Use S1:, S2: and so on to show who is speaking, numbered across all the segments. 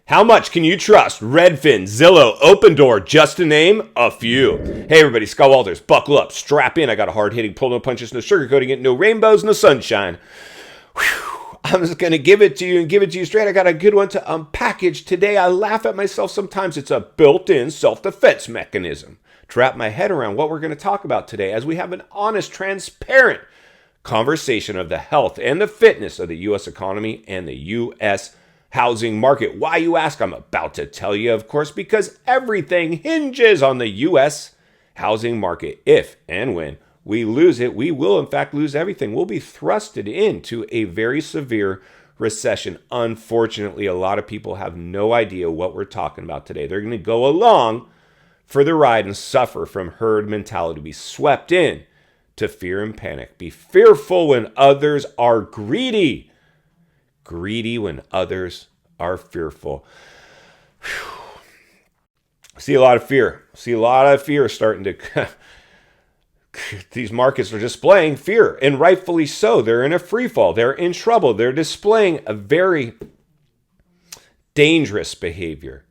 S1: How much can you trust Redfin, Zillow, Opendoor, just to name a few? Hey everybody, Scott Walters, buckle up, strap in. I got a hard-hitting pull, no punches, no sugarcoating it, no rainbows, no sunshine. Whew. I'm just going to give it to you and give it to you straight. I got a good one to unpackage today. I laugh at myself sometimes. It's a built-in self-defense mechanism to wrap my head around what we're going to talk about today as we have an honest, transparent conversation of the health and the fitness of the U.S. economy and the U.S. housing market. Why, you ask? I'm about to tell you, of course, because everything hinges on the U.S. housing market. If and when we lose it, we will in fact lose everything. We'll be thrusted into a very severe recession. Unfortunately, a lot of people have no idea what we're talking about today. They're going to go along for the ride and suffer from herd mentality, be swept in to fear and panic, be fearful when others are greedy. Greedy when others are fearful. Whew. See a lot of fear. See a lot of fear starting to... These markets are displaying fear, and rightfully so. They're in a free fall. They're in trouble. They're displaying a very dangerous behavior.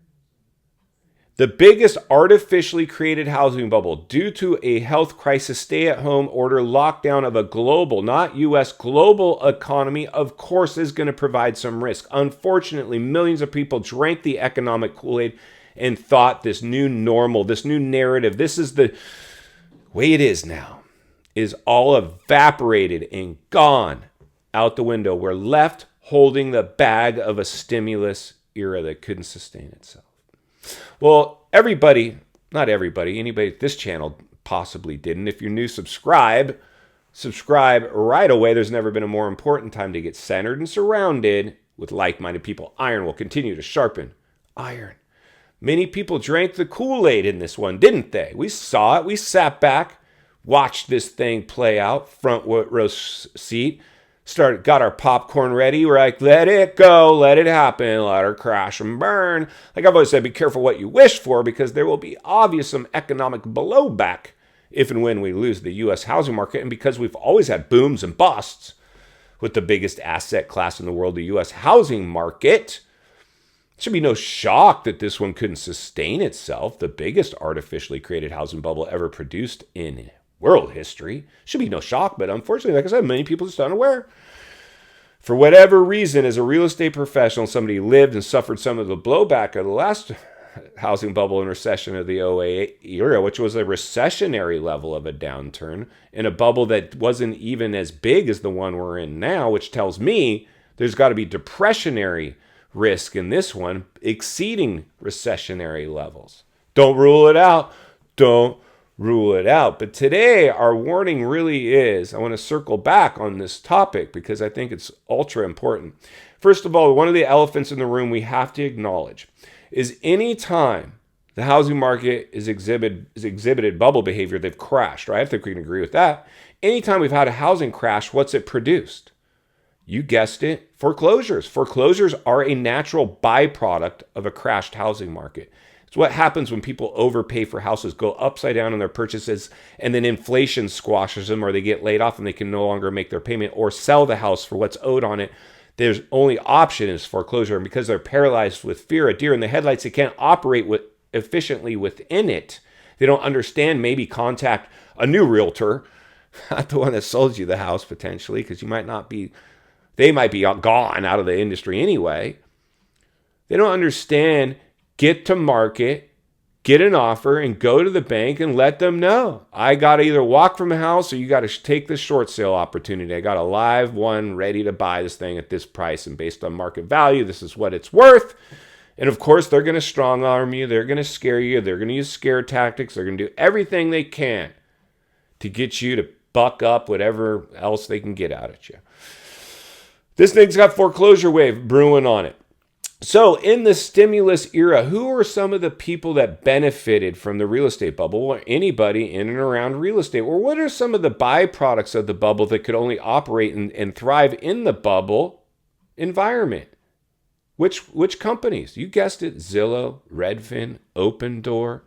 S1: The biggest artificially created housing bubble due to a health crisis, stay-at-home order, lockdown of a global, not U.S., global economy, of course, is going to provide some risk. Unfortunately, millions of people drank the economic Kool-Aid and thought this new normal, this new narrative, this is the way it is now, is all evaporated and gone out the window. We're left holding the bag of a stimulus era that couldn't sustain itself. Well, everybody, not everybody, anybody at this channel possibly didn't. If you're new, subscribe right away. There's never been a more important time to get centered and surrounded with like-minded people. Iron will continue to sharpen iron. Many people drank the Kool-Aid in this one, didn't they? We saw it. We sat back, watched this thing play out, front row seat, got our popcorn ready. We're like, let it go, let it happen, let her crash and burn. Like I've always said, be careful what you wish for, because there will be obvious some economic blowback if and when we lose the U.S. housing market. And because we've always had booms and busts with the biggest asset class in the world, the U.S. housing market, it should be no shock that this one couldn't sustain itself. The biggest artificially created housing bubble ever produced in world history. Should be no shock, but unfortunately, like I said, many people are just unaware. For whatever reason, as a real estate professional, somebody lived and suffered some of the blowback of the last housing bubble and recession of the '08 era, which was a recessionary level of a downturn, and a bubble that wasn't even as big as the one we're in now, which tells me there's got to be depressionary risk in this one exceeding recessionary levels. Don't rule it out. Don't rule it out. But today, our warning really is, I want to circle back on this topic because I think it's ultra important. First of all, one of the elephants in the room we have to acknowledge is any time the housing market is exhibited bubble behavior, they've crashed, right? I think we can agree with that. Anytime we've had a housing crash, what's it produced? You guessed it, foreclosures. Foreclosures are a natural byproduct of a crashed housing market. It's what happens when people overpay for houses, go upside down on their purchases, and then inflation squashes them, or they get laid off and they can no longer make their payment or sell the house for what's owed on it. Their only option is foreclosure. And because they're paralyzed with fear, a deer in the headlights, they can't operate efficiently within it. They don't understand, maybe contact a new realtor, not the one that sold you the house potentially, because they might be gone out of the industry anyway. They don't understand, get to market, get an offer, and go to the bank and let them know. I got to either walk from the house or you got to take the short sale opportunity. I got a live one ready to buy this thing at this price, and based on market value, this is what it's worth. And of course, they're going to strong arm you. They're going to scare you. They're going to use scare tactics. They're going to do everything they can to get you to buck up whatever else they can get out at you. This thing's got foreclosure wave brewing on it. So in the stimulus era, who are some of the people that benefited from the real estate bubble, or anybody in and around real estate? Or what are some of the byproducts of the bubble that could only operate and thrive in the bubble environment? Which companies? You guessed it, Zillow, Redfin, Opendoor,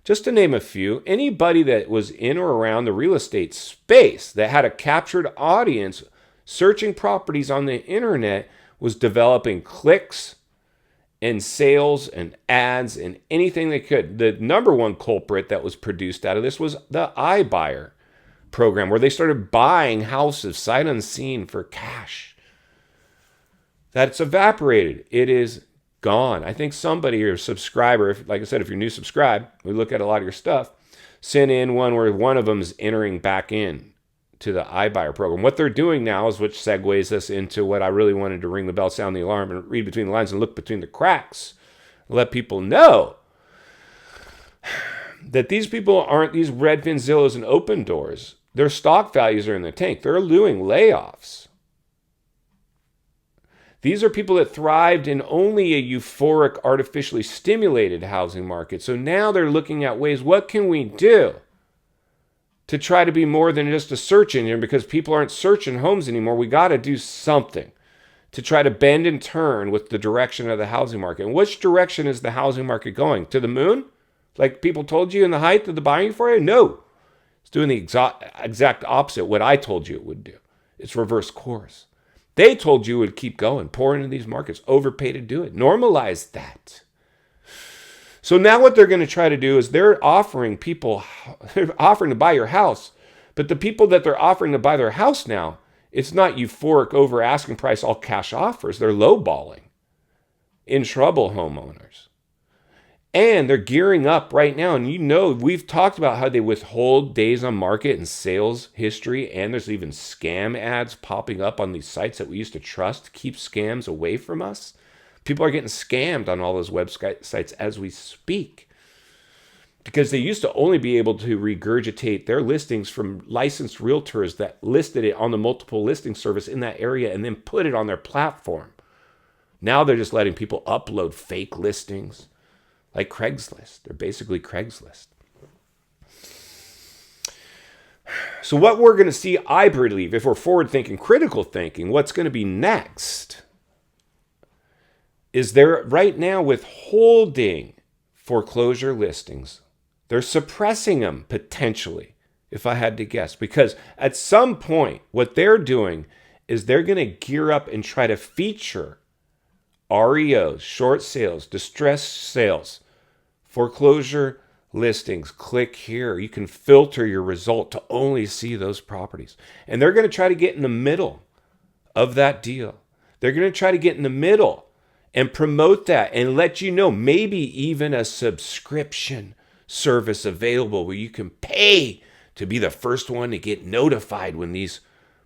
S1: just to name a few. Anybody that was in or around the real estate space that had a captured audience searching properties on the internet was developing clicks and sales and ads and anything they could. The number one culprit that was produced out of this was the iBuyer program, where they started buying houses sight unseen for cash. That's evaporated. It is gone. I think somebody, your subscriber, like I said, if you're new, subscribe. We look at a lot of your stuff. Sent in one where one of them is entering back in to the iBuyer program. What they're doing now is, which segues us into what I really wanted to ring the bell, sound the alarm, and read between the lines and look between the cracks. Let people know that these people aren't these Redfin, Zillows, and Opendoors. Their stock values are in the tank. They're doing layoffs. These are people that thrived in only a euphoric, artificially stimulated housing market. So now they're looking at ways, what can we do to try to be more than just a search engine? Because people aren't searching homes anymore. We got to do something to try to bend and turn with the direction of the housing market. And which direction is the housing market going? To the moon? Like people told you in the height of the buying euphoria? No. It's doing the exact opposite, what I told you it would do. It's reverse course. They told you it would keep going, pour into these markets, overpay to do it. Normalize that. So now what they're going to try to do is they're offering to buy your house, but the people that they're offering to buy their house now, it's not euphoric over asking price, all cash offers. They're lowballing. In trouble homeowners. And they're gearing up right now. And you know, we've talked about how they withhold days on market and sales history. And there's even scam ads popping up on these sites that we used to trust to keep scams away from us. People are getting scammed on all those websites as we speak. Because they used to only be able to regurgitate their listings from licensed realtors that listed it on the multiple listing service in that area and then put it on their platform. Now they're just letting people upload fake listings. Like Craigslist. They're basically Craigslist. So what we're going to see, I believe, if we're forward thinking, critical thinking, what's going to be next is they're right now withholding foreclosure listings. They're suppressing them potentially, if I had to guess. Because at some point, what they're doing is they're going to gear up and try to feature REOs, short sales, distressed sales, foreclosure listings. Click here. You can filter your result to only see those properties. And they're going to try to get in the middle of that deal. They're going to try to get in the middle and promote that and let you know, maybe even a subscription service available where you can pay to be the first one to get notified when these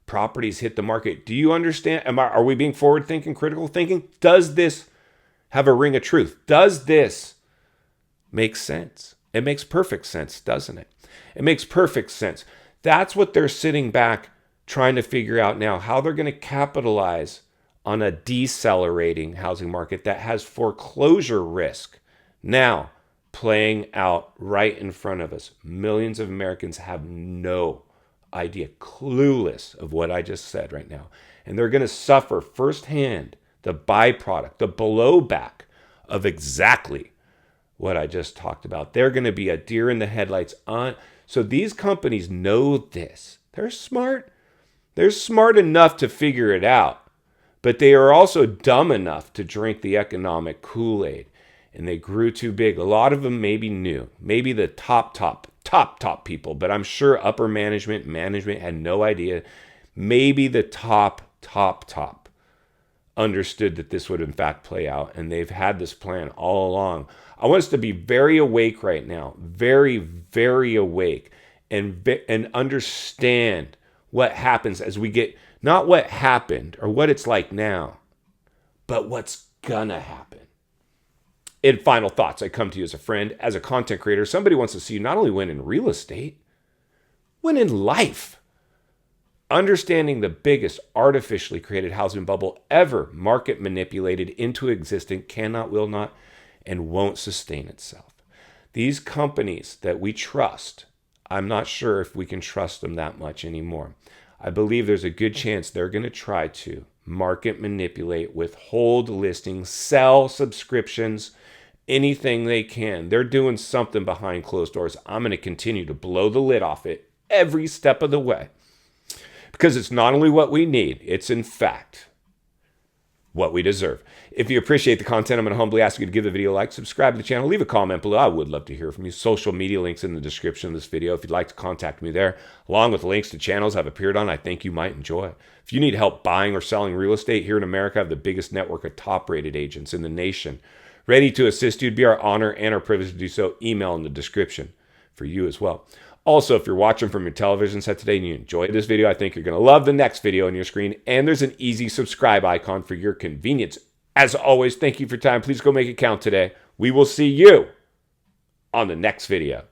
S1: properties hit the market. Do you understand? Are we being forward thinking, critical thinking? Does this have a ring of truth? Does this make sense? It makes perfect sense, doesn't it? It makes perfect sense. That's what they're sitting back trying to figure out now, how they're going to capitalize on a decelerating housing market that has foreclosure risk now playing out right in front of us. Millions of Americans have no idea, clueless of what I just said right now. And they're going to suffer firsthand the byproduct, the blowback of exactly what I just talked about. They're going to be a deer in the headlights on. So these companies know this. They're smart. They're smart enough to figure it out, but they are also dumb enough to drink the economic Kool-Aid. And they grew too big. A lot of them maybe knew, maybe the top people, but I'm sure upper management had no idea. Maybe the top understood that this would in fact play out, and they've had this plan all along. I want us to be very awake right now, very, very awake, and understand what happens as we get, not what happened or what it's like now, but what's gonna happen. In final thoughts, I come to you as a friend, as a content creator. Somebody wants to see you not only win in real estate, win in life. Understanding the biggest artificially created housing bubble ever market manipulated into existence cannot, will not, and won't sustain itself. These companies that we trust, I'm not sure if we can trust them that much anymore. I believe there's a good chance they're going to try to market manipulate, withhold listings, sell subscriptions, anything they can. They're doing something behind closed doors. I'm going to continue to blow the lid off it every step of the way, because it's not only what we need, it's in fact what we deserve. If you appreciate the content, I'm going to humbly ask you to give the video a like, subscribe to the channel, leave a comment below. I would love to hear from you. Social media links in the description of this video if you'd like to contact me there, along with links to channels I've appeared on I think you might enjoy. If you need help buying or selling real estate here in America, I have the biggest network of top-rated agents in the nation, ready to assist you. It'd be our honor and our privilege to do so. Email in the description for you as well. Also, if you're watching from your television set today and you enjoyed this video, I think you're going to love the next video on your screen. And there's an easy subscribe icon for your convenience. As always, thank you for your time. Please go make it count today. We will see you on the next video.